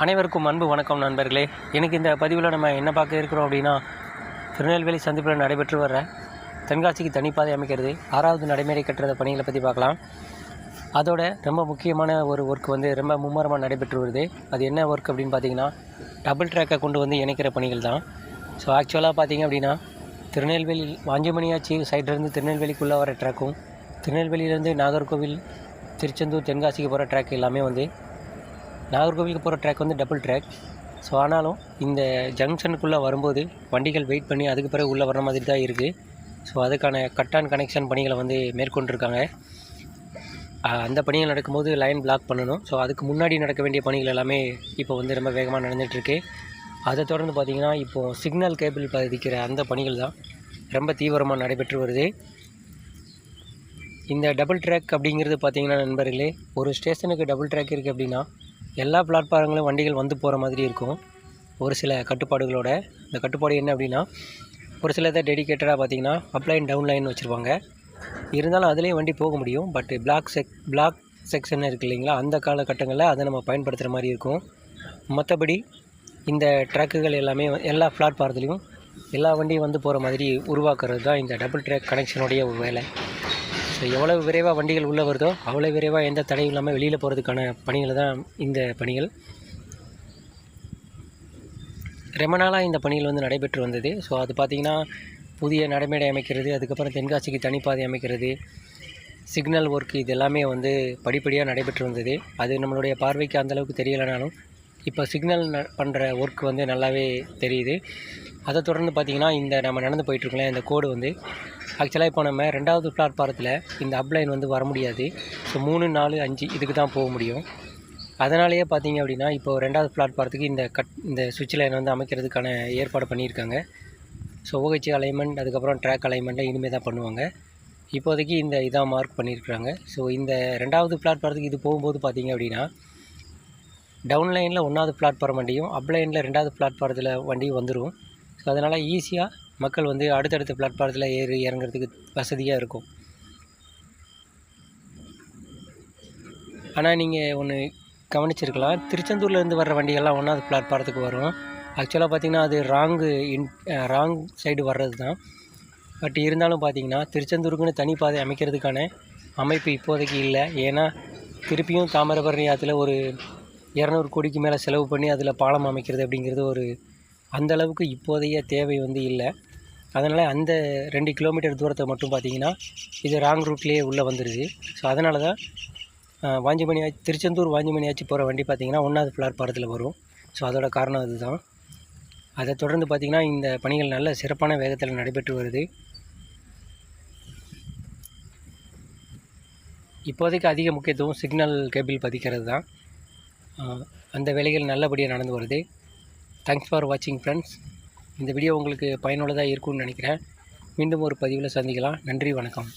அனைவருக்கும் அன்பு வணக்கம் நண்பர்களே. எனக்கு இந்த பதிவில் நம்ம என்ன பார்க்க இருக்கிறோம் அப்படின்னா, திருநெல்வேலி சந்திப்பில் நடைபெற்று வர தென்காசிக்கு தனிப்பாதை அமைக்கிறது 6வது நடைமுறை கட்டுறத பணிகளை பற்றி பார்க்கலாம். அதோட ரொம்ப முக்கியமான ஒரு ஒர்க் ரொம்ப மும்முரமாக நடைபெற்று வருது. அது என்ன ஒர்க் அப்படின்னு பார்த்தீங்கன்னா, டபுள் ட்ராக்கை கொண்டு இணைக்கிற பணிகள் தான். ஸோ ஆக்சுவலாக பார்த்தீங்க அப்படின்னா, திருநெல்வேலி வாஞ்சிமணியாச்சி சைட்லேருந்து திருநெல்வேலிக்குள்ளே வர ட்ராக்கும், திருநெல்வேலியிலேருந்து நாகர்கோவில், திருச்செந்தூர், தென்காசிக்கு போகிற ட்ராக் எல்லாமே நாகர்கோவிலுக்கு போகிற ட்ராக் டபுள் ட்ராக். ஸோ ஆனாலும் இந்த ஜங்ஷனுக்குள்ளே வரும்போது வண்டிகள் வெயிட் பண்ணி அதுக்கு பிறகு உள்ளே வர மாதிரி தான் இருக்குது. ஸோ அதுக்கான கட் அண்ட் கனெக்ஷன் பணிகளை மேற்கொண்டிருக்காங்க. அந்த பணிகள் நடக்கும்போது லைன் பிளாக் பண்ணணும். ஸோ அதுக்கு முன்னாடி நடக்க வேண்டிய பணிகள் எல்லாமே இப்போ ரொம்ப வேகமாக நடந்துகிட்ருக்கு. அதை தொடர்ந்து பார்த்திங்கன்னா, இப்போது சிக்னல் கேபிள் பதிக்கிற அந்த பணிகள் தான் ரொம்ப தீவிரமாக நடைபெற்று வருது. இந்த டபுள் ட்ராக் அப்படிங்கிறது பார்த்திங்கன்னா நண்பர்களே, ஒரு ஸ்டேஷனுக்கு டபுள் ட்ராக் இருக்குது அப்படின்னா எல்லா பிளாட்ஃபாரங்களும் வண்டிகள் போகிற மாதிரி இருக்கும், ஒரு சில கட்டுப்பாடுகளோட. இந்த கட்டுப்பாடு என்ன அப்படின்னா, ஒரு சிலதை டெடிக்கேட்டடாக பார்த்திங்கன்னா அப் லைன் டவுன் லைன் வச்சுருப்பாங்க. இருந்தாலும் அதுலேயும் வண்டி போக முடியும். பட் பிளாக் செக்ஷன் இருக்குது இல்லைங்களா, அந்த காலகட்டங்களில் அதை நம்ம பயன்படுத்துகிற மாதிரி இருக்கும். மற்றபடி இந்த ட்ராக்குகள் எல்லாமே எல்லா பிளாட்ஃபாரத்துலேயும் எல்லா வண்டியும் போகிற மாதிரி உருவாக்குறது தான் இந்த டபுள் ட்ராக் கனெக்ஷனுடைய ஒரு வேலை. ஸோ எவ்வளவு விரைவாக வண்டிகள் உள்ளே வருதோ அவ்வளோ விரைவாக எந்த தடையும் இல்லாமல் வெளியில் போகிறதுக்கான பணிகள் தான் இந்த பணிகள். ரொம்ப நாளாக இந்த பணிகள் நடைபெற்று வந்தது. ஸோ அது பார்த்திங்கன்னா, புதிய நடைமேடை அமைக்கிறது, அதுக்கப்புறம் தென்காசிக்கு தனிப்பாதை அமைக்கிறது, சிக்னல் ஒர்க், இது எல்லாமே படிப்படியாக நடைபெற்று வந்தது. அது நம்மளுடைய பார்வைக்கு அந்தளவுக்கு தெரியலைனாலும் இப்போ சிக்னல் பண்ணுற ஒர்க் நல்லாவே தெரியுது. அதை தொடர்ந்து பார்த்திங்கன்னா, இந்த நம்ம நடந்து போயிட்டுருக்கோம்ல, இந்த கோடு ஆக்சுவலாக இப்போ நம்ம 2வது பிளாட்ஃபாரத்தில் இந்த அப்லைன் வர முடியாது. ஸோ 3, 4, 5 இதுக்கு தான் போக முடியும். அதனாலேயே பார்த்திங்க அப்படின்னா, இப்போது 2வது பிளாட்ஃபாரத்துக்கு இந்த சுவிட்ச் லைன் அமைக்கிறதுக்கான ஏற்பாடு பண்ணியிருக்காங்க. ஸோ OHC அலைன்மெண்ட், அதுக்கப்புறம் ட்ராக் அலைன்மெண்ட்டில் இனிமேல் தான் பண்ணுவாங்க. இப்போதைக்கு இதாக மார்க் பண்ணியிருக்கிறாங்க. ஸோ இந்த 2வது பிளாட்ஃபாரத்துக்கு இது போகும்போது பார்த்திங்க அப்படின்னா, டவுன் லைனில் 1வது பிளாட்ஃபாரம் வண்டியும், அப் லைனில் 2வது பிளாட்ஃபாரத்தில் வண்டியும் வந்துடும். ஸோ அதனால் ஈஸியாக மக்கள் அடுத்தடுத்த பிளாட்ஃபாரத்தில் ஏறி இறங்குறதுக்கு வசதியாக இருக்கும். ஆனால் நீங்கள் ஒன்று கவனிச்சிருக்கலாம், திருச்செந்தூர்லேருந்து வர்ற வண்டிகள்லாம் 1வது பிளாட்ஃபாரத்துக்கு வரும். ஆக்சுவலாக பார்த்திங்கன்னா, அது ராங் சைடு வர்றது தான். பட் இருந்தாலும் பார்த்திங்கன்னா, திருச்செந்தூருக்குன்னு தனிப்பாதை அமைக்கிறதுக்கான அமைப்பு இப்போதைக்கு இல்லை. ஏன்னா திருப்பியும் தாமிரபரணி ஆற்றுல ஒரு 200 கோடிக்கு மேலே செலவு பண்ணி அதில் பாலம் அமைக்கிறது அப்படிங்கிறது அந்தளவுக்கு இப்போதைய தேவை இல்லை. அதனால் அந்த 2 கிலோமீட்டர் தூரத்தை மட்டும் பார்த்திங்கன்னா, இது ராங் ரூட்லேயே உள்ளே வந்துடுது. ஸோ அதனால தான் திருச்செந்தூர் வாஞ்சிமணியாச்சி போகிற வண்டி பார்த்திங்கன்னா 1வது பிளாட்ஃபாரத்தில் வரும். ஸோ அதோட காரணம் அதுதான். அதை தொடர்ந்து பார்த்திங்கன்னா, இந்த பணிகள் நல்ல சிறப்பான வேகத்தில் நடைபெற்று வருது. இப்போதைக்கு அதிக முக்கியத்துவம் சிக்னல் கேபிள் பதிக்கிறது தான். அந்த வேலைகள் நல்லபடியாக நடந்து வருது. தேங்க்ஸ் ஃபார் வாட்சிங் ஃப்ரெண்ட்ஸ். இந்த வீடியோ உங்களுக்கு பயனுள்ளதாக இருக்கும்னு நினைக்கிறேன். மீண்டும் ஒரு பதிவில் சந்திக்கலாம். நன்றி, வணக்கம்.